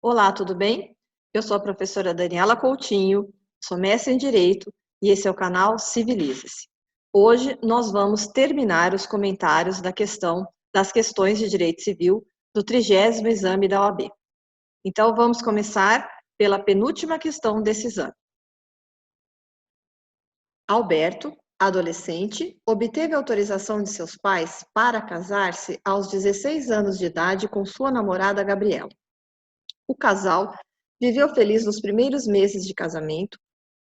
Olá, tudo bem? Eu sou a professora Daniela Coutinho, sou mestre em Direito e esse é o canal Civilize-se. Hoje nós vamos terminar os comentários das questões de Direito Civil do 30º exame da OAB. Então vamos começar pela penúltima questão desse exame. Alberto, adolescente, obteve autorização de seus pais para casar-se aos 16 anos de idade com sua namorada Gabriela. O casal viveu feliz nos primeiros meses de casamento,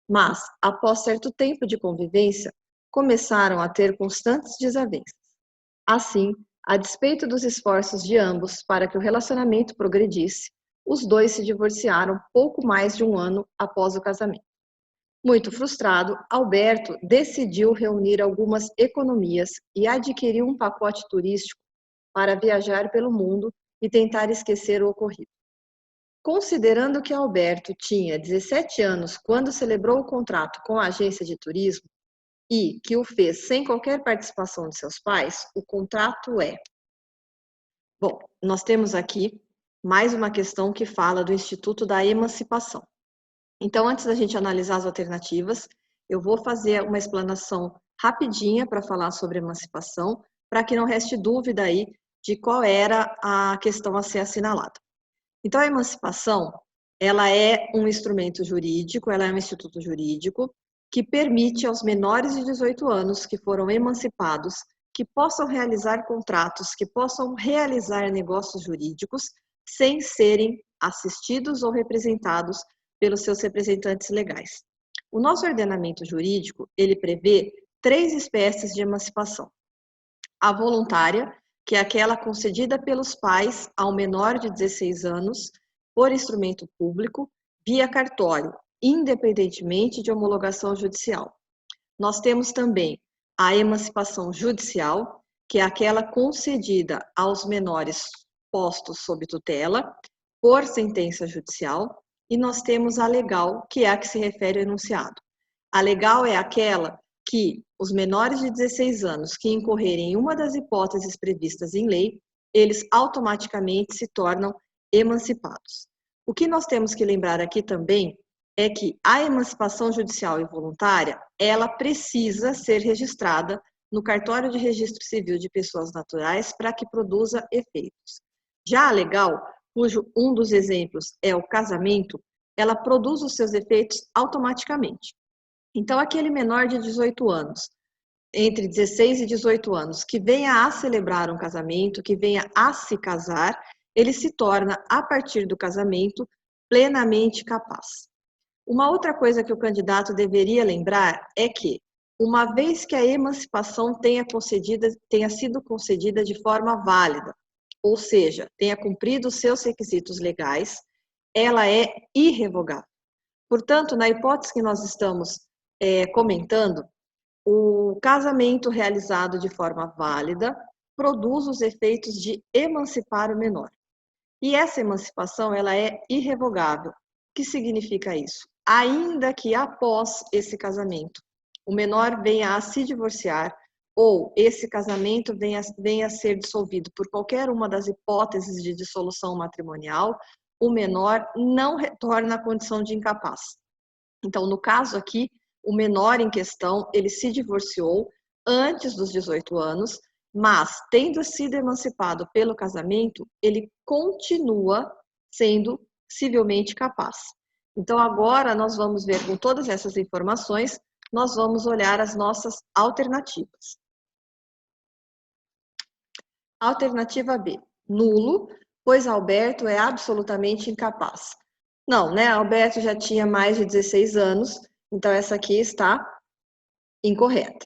mas, após certo tempo de convivência, começaram a ter constantes desavenças. Assim, a despeito dos esforços de ambos para que o relacionamento progredisse, os dois se divorciaram pouco mais de um ano após o casamento. Muito frustrado, Alberto decidiu reunir algumas economias e adquiriu um pacote turístico para viajar pelo mundo e tentar esquecer o ocorrido. Considerando que Alberto tinha 17 anos quando celebrou o contrato com a agência de turismo e que o fez sem qualquer participação de seus pais, o contrato é... Bom, nós temos aqui mais uma questão que fala do Instituto da Emancipação. Então, antes da gente analisar as alternativas, eu vou fazer uma explanação rapidinha para falar sobre emancipação, para que não reste dúvida aí de qual era a questão a ser assinalada. Então, a emancipação, ela é um instrumento jurídico, ela é um instituto jurídico que permite aos menores de 18 anos que foram emancipados que possam realizar contratos, que possam realizar negócios jurídicos sem serem assistidos ou representados pelos seus representantes legais. O nosso ordenamento jurídico, ele prevê 3 espécies de emancipação. A voluntária, que é aquela concedida pelos pais ao menor de 16 anos, por instrumento público, via cartório, independentemente de homologação judicial. Nós temos também a emancipação judicial, que é aquela concedida aos menores postos sob tutela, por sentença judicial, e nós temos a legal, que é a que se refere ao enunciado. A legal é aquela que os menores de 16 anos que incorrerem em uma das hipóteses previstas em lei, eles automaticamente se tornam emancipados. O que nós temos que lembrar aqui também é que a emancipação judicial e voluntária, ela precisa ser registrada no cartório de registro civil de pessoas naturais para que produza efeitos. Já a legal, cujo um dos exemplos é o casamento, ela produz os seus efeitos automaticamente. Então, aquele menor de 18 anos, entre 16 e 18 anos, que venha a celebrar um casamento, que venha a se casar, ele se torna, a partir do casamento, plenamente capaz. Uma outra coisa que o candidato deveria lembrar é que, uma vez que a emancipação tenha sido concedida de forma válida, ou seja, tenha cumprido os seus requisitos legais, ela é irrevogável. Portanto, na hipótese que nós estamos comentando, o casamento realizado de forma válida produz os efeitos de emancipar o menor. E essa emancipação, ela é irrevogável. O que significa isso? Ainda que após esse casamento, o menor venha a se divorciar ou esse casamento venha a ser dissolvido por qualquer uma das hipóteses de dissolução matrimonial, o menor não retorna à condição de incapaz. Então, no caso aqui, o menor em questão, ele se divorciou antes dos 18 anos, mas, tendo sido emancipado pelo casamento, ele continua sendo civilmente capaz. Então, agora nós vamos ver com todas essas informações, nós vamos olhar as nossas alternativas. Alternativa B, nulo, pois Alberto é absolutamente incapaz. Não, né? Alberto já tinha mais de 16 anos, então essa aqui está incorreta.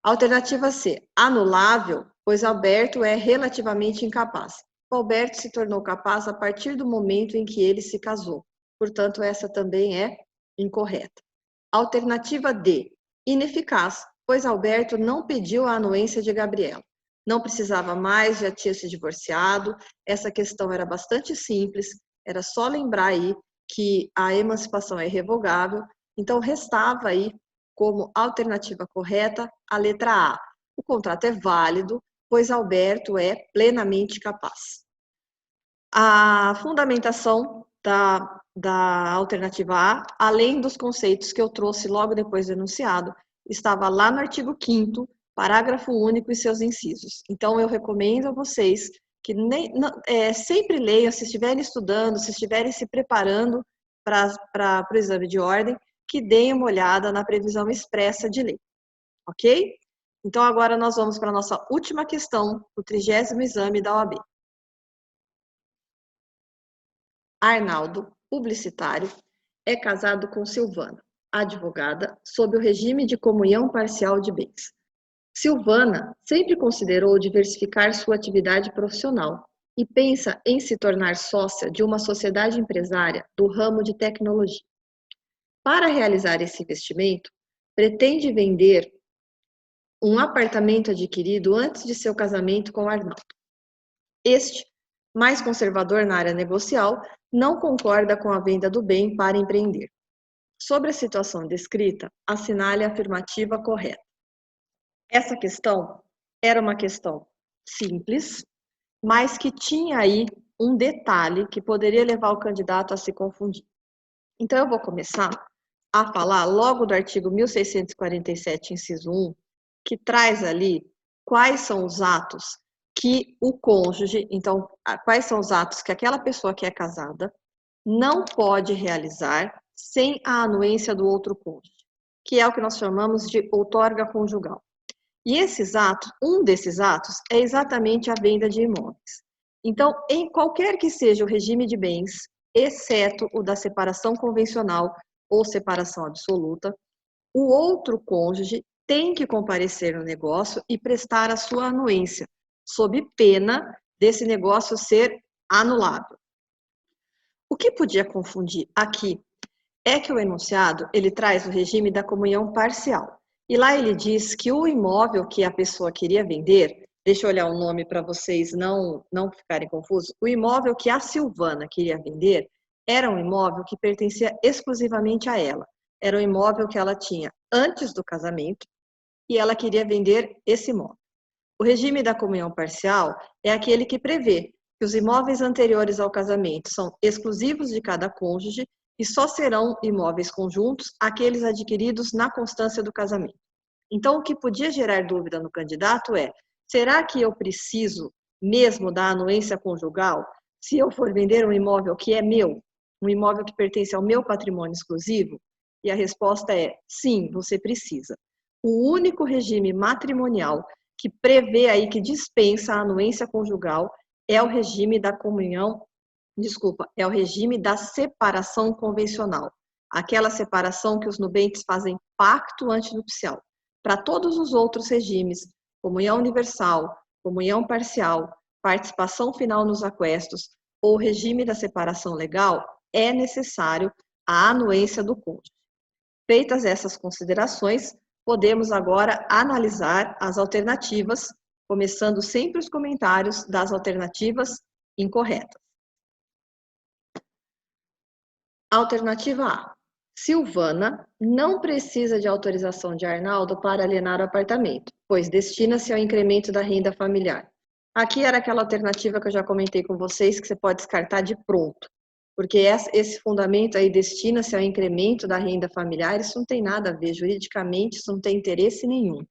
Alternativa C, anulável, pois Alberto é relativamente incapaz. O Alberto se tornou capaz a partir do momento em que ele se casou. Portanto, essa também é incorreta. Alternativa D, ineficaz, pois Alberto não pediu a anuência de Gabriela. Não precisava mais, já tinha se divorciado. Essa questão era bastante simples, era só lembrar aí que a emancipação é irrevogável. Então, restava aí como alternativa correta a letra A. O contrato é válido, pois Alberto é plenamente capaz. A fundamentação da alternativa A, além dos conceitos que eu trouxe logo depois do enunciado, estava lá no artigo 5º, parágrafo único e seus incisos. Então, eu recomendo a vocês que sempre leiam, se estiverem estudando, se estiverem se preparando para o exame de ordem, que deem uma olhada na previsão expressa de lei, ok? Então, agora nós vamos para a nossa última questão, o 30º exame da OAB. Arnaldo, publicitário, é casado com Silvana, advogada, sob o regime de comunhão parcial de bens. Silvana sempre considerou diversificar sua atividade profissional e pensa em se tornar sócia de uma sociedade empresária do ramo de tecnologia. Para realizar esse investimento, pretende vender um apartamento adquirido antes de seu casamento com Arnaldo. Este, mais conservador na área negocial, não concorda com a venda do bem para empreender. Sobre a situação descrita, assinale a afirmativa correta. Essa questão era uma questão simples, mas que tinha aí um detalhe que poderia levar o candidato a se confundir. Então, eu vou começar a falar logo do artigo 1647, inciso 1, que traz ali quais são os atos que o cônjuge, então, quais são os atos que aquela pessoa que é casada não pode realizar sem a anuência do outro cônjuge, que é o que nós chamamos de outorga conjugal. E esses atos, um desses atos é exatamente a venda de imóveis. Então, em qualquer que seja o regime de bens, exceto o da separação convencional ou separação absoluta, o outro cônjuge tem que comparecer no negócio e prestar a sua anuência, sob pena desse negócio ser anulado. O que podia confundir aqui é que o enunciado, ele traz o regime da comunhão parcial. E lá ele diz que o imóvel que a pessoa queria vender, deixa eu olhar o nome para vocês não ficarem confusos, o imóvel que a Silvana queria vender era um imóvel que pertencia exclusivamente a ela. Era um imóvel que ela tinha antes do casamento e ela queria vender esse imóvel. O regime da comunhão parcial é aquele que prevê que os imóveis anteriores ao casamento são exclusivos de cada cônjuge e só serão imóveis conjuntos aqueles adquiridos na constância do casamento. Então, o que podia gerar dúvida no candidato é: será que eu preciso mesmo da anuência conjugal se eu for vender um imóvel que é meu, um imóvel que pertence ao meu patrimônio exclusivo? E a resposta é: sim, você precisa. O único regime matrimonial que prevê aí, que dispensa a anuência conjugal, é o regime da é o regime da separação convencional. Aquela separação que os nubentes fazem pacto antinupcial. Para todos os outros regimes, comunhão universal, comunhão parcial, participação final nos aquestos ou regime da separação legal, é necessário a anuência do cônjuge. Feitas essas considerações, podemos agora analisar as alternativas, começando sempre os comentários das alternativas incorretas. Alternativa A. Silvana não precisa de autorização de Arnaldo para alienar o apartamento, pois destina-se ao incremento da renda familiar. Aqui era aquela alternativa que eu já comentei com vocês, que você pode descartar de pronto, porque esse fundamento aí destina-se ao incremento da renda familiar, isso não tem nada a ver, juridicamente isso não tem interesse nenhum.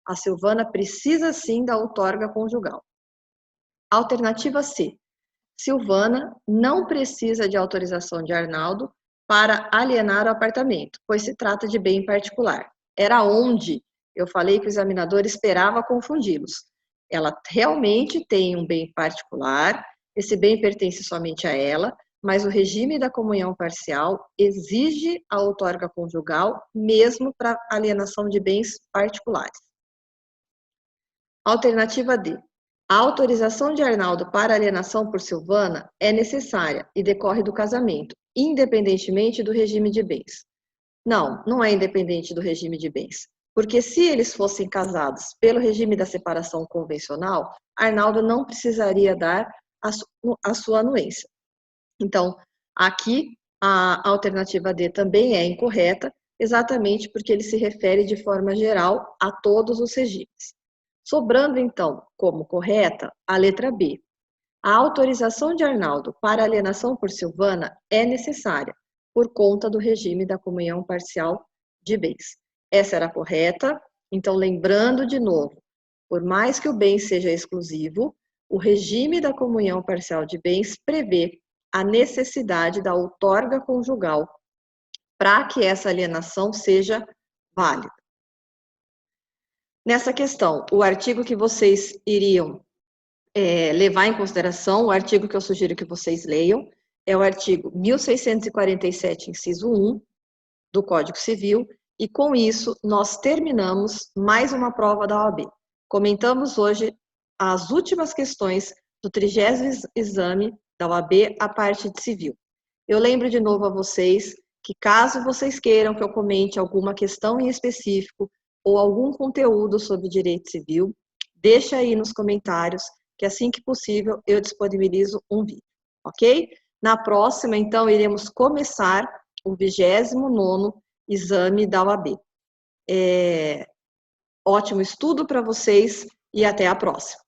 A Silvana precisa sim da outorga conjugal. Alternativa C. Silvana não precisa de autorização de Arnaldo para alienar o apartamento, pois se trata de bem particular. Era onde eu falei que o examinador esperava confundi-los. Ela realmente tem um bem particular, esse bem pertence somente a ela, mas o regime da comunhão parcial exige a outorga conjugal, mesmo para alienação de bens particulares. Alternativa D. A autorização de Arnaldo para alienação por Silvana é necessária e decorre do casamento, independentemente do regime de bens. Não, não é independente do regime de bens, porque se eles fossem casados pelo regime da separação convencional, Arnaldo não precisaria dar a sua anuência. Então, aqui a alternativa D também é incorreta, exatamente porque ele se refere de forma geral a todos os regimes. Sobrando, então, como correta, a letra B. A autorização de Arnaldo para alienação por Silvana é necessária, por conta do regime da comunhão parcial de bens. Essa era correta, então lembrando de novo, por mais que o bem seja exclusivo, o regime da comunhão parcial de bens prevê a necessidade da outorga conjugal para que essa alienação seja válida. Nessa questão, o artigo que vocês iriam levar em consideração, o artigo que eu sugiro que vocês leiam, é o artigo 1647, inciso 1, do Código Civil, e com isso nós terminamos mais uma prova da OAB. Comentamos hoje as últimas questões do 30º exame da OAB, a parte de civil. Eu lembro de novo a vocês que caso vocês queiram que eu comente alguma questão em específico ou algum conteúdo sobre direito civil, deixa aí nos comentários, que assim que possível eu disponibilizo um vídeo, ok? Na próxima, então, iremos começar o 29º exame da OAB. Ótimo estudo para vocês e até a próxima.